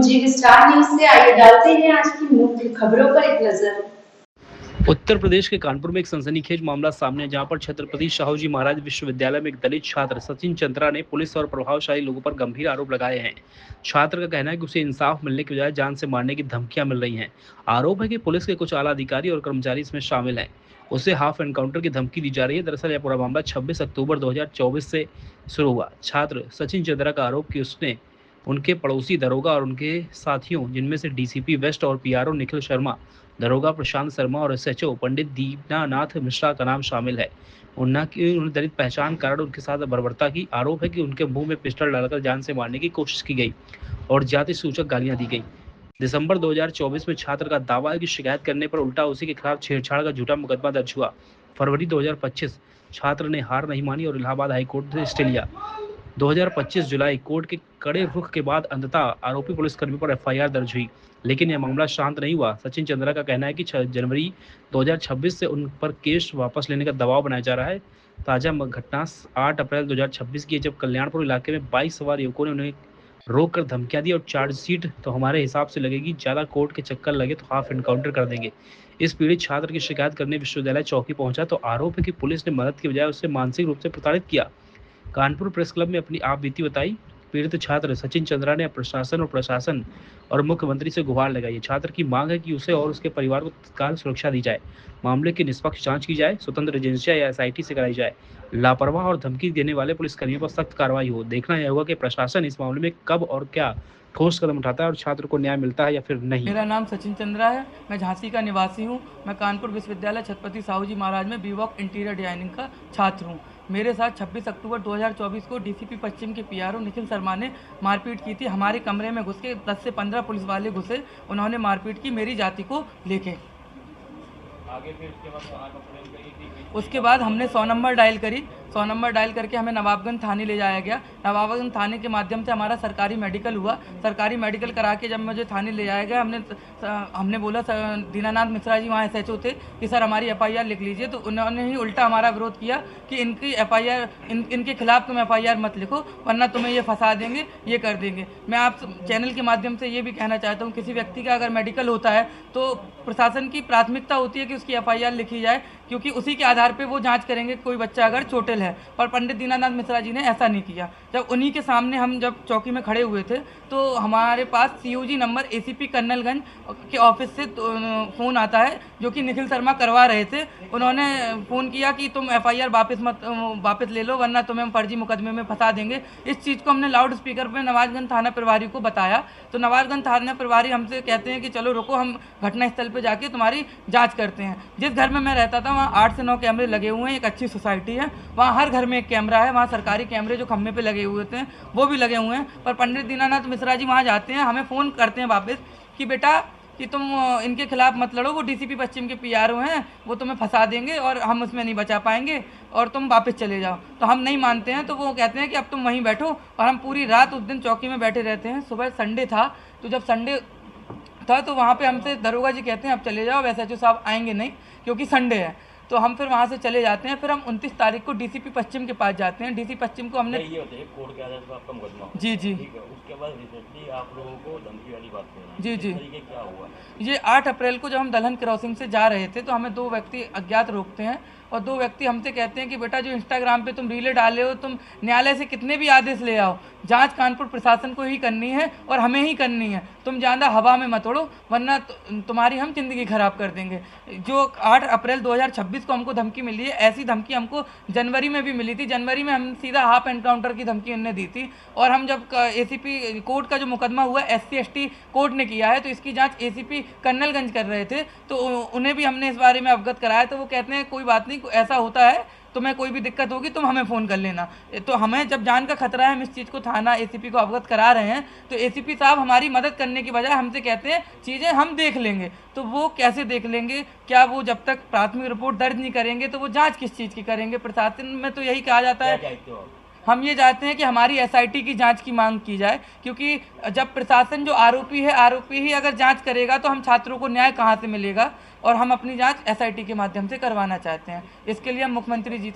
जी star news से आइए डालते हैं आज की मुख्य खबरों पर एक नजर। उत्तर प्रदेश के कानपुर में एक सनसनीखेज मामला सामने है, जहां पर छत्रपति शाहू जी महाराज विश्वविद्यालय में एक दलित छात्र सचिन चंद्रा ने पुलिस और प्रभावशाली लोगों पर गंभीर आरोप लगाए हैं। छात्र का कहना है कि उसे इंसाफ मिलने के बजाय जान से मारने की धमकियां मिल रही हैं। आरोप है कि पुलिस के कुछ आला अधिकारी और कर्मचारी इसमें शामिल हैं। उसे हाफ एनकाउंटर की धमकी दी जा रही है। दरअसल यह पूरा मामला 26 अक्टूबर 2024 से शुरू हुआ। छात्र सचिन चंद्रा का आरोप कि उसने उनके पड़ोसी दरोगा और उनके साथियों, जिनमें से डीसीपी वेस्ट और पीआरओ निखिल शर्मा, दरोगा प्रशांत शर्मा और एसएचओ पंडित दीनानाथ मिश्रा का नाम शामिल है। उन्होंने दलित पहचान कारण उनके साथ बर्बरता की। आरोप है कि उनके मुंह में पिस्टल डालकर जान से मारने की कोशिश की गई और जाति सूचक गालियां दी गई। दिसंबर 2024 में छात्र का दावा है कि शिकायत करने पर उल्टा उसी के खिलाफ छेड़छाड़ का झूठा मुकदमा दर्ज हुआ। फरवरी 2025 छात्र ने हार नहीं मानी और इलाहाबाद हाईकोर्ट से स्टे लिया। 2025 जुलाई कोर्ट के कड़े रुख के बाद अंततः आरोपी पुलिसकर्मी पर एफआईआर दर्ज हुई, लेकिन यह मामला शांत नहीं हुआ। सचिन चंद्रा का कहना है कि 6 जनवरी 2026 से उन पर केस वापस लेने का दबाव बनाया जा रहा है। ताजा घटना 8 अप्रैल 2026 की है, जब कल्याणपुर इलाके में 22 सवार युवकों ने उन्हें रोक कर धमकियां दी और चार्जशीट तो हमारे हिसाब से लगेगी, ज्यादा कोर्ट के चक्कर लगे तो हाफ एनकाउंटर कर देंगे। इस पीड़ित छात्र की शिकायत करने विश्वविद्यालय चौकी पहुंचा तो आरोप है कि पुलिस ने मदद की बजाय उससे मानसिक रूप से प्रताड़ित किया। कानपुर प्रेस क्लब में अपनी आप बीती बताई। पीड़ित छात्र सचिन चंद्रा ने प्रशासन और मुख्यमंत्री से गुहार लगाई। छात्र की मांग है कि उसे और उसके परिवार को तत्काल सुरक्षा दी जाए, मामले की निष्पक्ष जांच की जाए, स्वतंत्र एजेंसियां या एसआईटी से कराई जाए, लापरवाह और धमकी देने वाले पुलिसकर्मियों पर सख्त कार्रवाई हो। देखना यह होगा कि प्रशासन इस मामले में कब और क्या ठोस कदम उठाता है और छात्र को न्याय मिलता है या फिर नहीं। मेरा नाम सचिन चंद्रा है, मैं झांसी का निवासी हूँ। मैं कानपुर विश्वविद्यालय छत्रपति साहू जी महाराज में बीवॉक इंटीरियर डिजाइनिंग का छात्र हूँ। मेरे साथ 26 अक्टूबर 2024 को डीसीपी पश्चिम के पीआरओ निखिल शर्मा ने मारपीट की थी। हमारे कमरे में घुस के 10 से 15 पुलिस वाले घुसे, उन्होंने मारपीट की मेरी जाति को लेके। आगे फिर उसके बाद हमने 100 नंबर डायल करी। 100 नंबर डायल करके हमें नवाबगंज थाने ले जाया गया। नवाबगंज थाने के माध्यम से हमारा सरकारी मेडिकल हुआ। सरकारी मेडिकल करा के जब मुझे थाने ले जाया गया, हमने बोला दीनानाथ मिश्रा जी वहाँ एसएचओ थे कि सर हमारी एफआईआर लिख लीजिए, तो उन्होंने ही उल्टा हमारा विरोध किया कि इनकी एफआईआर इनके खिलाफ तुम एफआईआर मत लिखो, वरना तुम्हें ये फंसा देंगे, ये कर देंगे। मैं आप चैनल के माध्यम से ये भी कहना चाहता हूँ, किसी व्यक्ति का अगर मेडिकल होता है तो प्रशासन की प्राथमिकता होती है कि उसकी एफआईआर लिखी जाए, क्योंकि उसी के आधार पे वो जांच करेंगे कोई बच्चा अगर चोटिल है। पर पंडित दीनानाथ मिश्रा जी ने ऐसा नहीं किया। जब उन्हीं के सामने हम जब चौकी में खड़े हुए थे तो हमारे पास सीयूजी नंबर एसीपी कर्नलगंज के ऑफिस से फ़ोन आता है, जो कि निखिल शर्मा करवा रहे थे। उन्होंने फ़ोन किया कि तुम एफआईआर वापस ले लो, वरना तुम्हें फर्जी मुकदमे में फंसा देंगे। इस चीज़ को हमने लाउड स्पीकर पर नवाबगंज थाना प्रभारी को बताया, तो नवाबगंज थाना प्रभारी हमसे कहते हैं कि चलो रुको, हम घटनास्थल पर जाके तुम्हारी जाँच करते हैं। जिस घर में मैं रहता था वहाँ 8 से 9 कैमरे लगे हुए हैं। एक अच्छी सोसाइटी है, वहाँ हर घर में एक कैमरा है। वहाँ सरकारी कैमरे जो खम्भे पे लगे हुए थे वो भी लगे हुए हैं। पर पंडित दीनानाथ मिश्रा जी वहाँ जाते हैं, हमें फ़ोन करते हैं वापस कि बेटा कि तुम इनके खिलाफ मत लड़ो, वो डीसीपी पश्चिम के पीआरओ हैं, वो तुम्हें फंसा देंगे और हम उसमें नहीं बचा पाएंगे, और तुम वापस चले जाओ। तो हम नहीं मानते हैं, तो वो कहते हैं कि अब तुम वहीं बैठो, और हम पूरी रात उस दिन चौकी में बैठे रहते हैं। सुबह संडे था, तो जब संडे था तो वहाँ पे हमसे दरोगा जी कहते हैं अब चले जाओ, एसएचओ साहब आएंगे नहीं क्योंकि संडे है। तो हम फिर वहाँ से चले जाते हैं। फिर हम 29 तारीख को डीसीपी पश्चिम के पास जाते हैं। डीसी पश्चिम को हमने ये होते हैं कोर्ट के आदेश पर आपका मुकदमा। जी जी ठीक है, उसके बाद रिसेंटली आप लोगों को धमकी वाली बात कर रहे हैं। जी जी क्या हुआ? ये 8 अप्रैल को जब हम दलहन क्रॉसिंग से जा रहे थे तो हमें 2 व्यक्ति अज्ञात रोकते हैं, और 2 व्यक्ति हमसे कहते हैं कि बेटा जो इंस्टाग्राम पे तुम रीलें डाले हो, तुम न्यायालय से कितने भी आदेश ले आओ, जांच कानपुर प्रशासन को ही करनी है और हमें ही करनी है। तुम ज़्यादा हवा में मत उड़ो, वरना तुम्हारी हम ज़िंदगी ख़राब कर देंगे। जो 8 अप्रैल 2026 को हमको धमकी मिली है, ऐसी धमकी हमको जनवरी में भी मिली थी। जनवरी में हम सीधा हाफ एनकाउंटर की धमकी उन्होंने दी थी। और हम जब एसीपी कोर्ट का जो मुकदमा हुआ SC/ST कोर्ट ने किया है, तो इसकी जाँच एसीपी कर्नलगंज कर रहे थे, तो उन्हें भी हमने इस बारे में अवगत कराया। तो वो कहते हैं कोई बात नहीं, ऐसा होता है, तुम्हें कोई भी दिक्कत होगी तुम हमें फ़ोन कर लेना। तो हमें जब जान का खतरा है, हम इस चीज़ को थाना एसीपी को अवगत करा रहे हैं, तो एसीपी साहब हमारी मदद करने की बजाय हमसे कहते हैं चीज़ें हम देख लेंगे। तो वो कैसे देख लेंगे? क्या वो जब तक प्राथमिक रिपोर्ट दर्ज नहीं करेंगे तो वो जाँच किस चीज़ की करेंगे? प्रशासन में तो यही कहा जाता है, हम ये चाहते हैं कि हमारी एसआईटी की जांच की मांग की जाए, क्योंकि जब प्रशासन जो आरोपी ही अगर जांच करेगा तो हम छात्रों को न्याय कहाँ से मिलेगा? और हम अपनी जांच एसआईटी के माध्यम से करवाना चाहते हैं। इसके लिए हम मुख्यमंत्री जी तक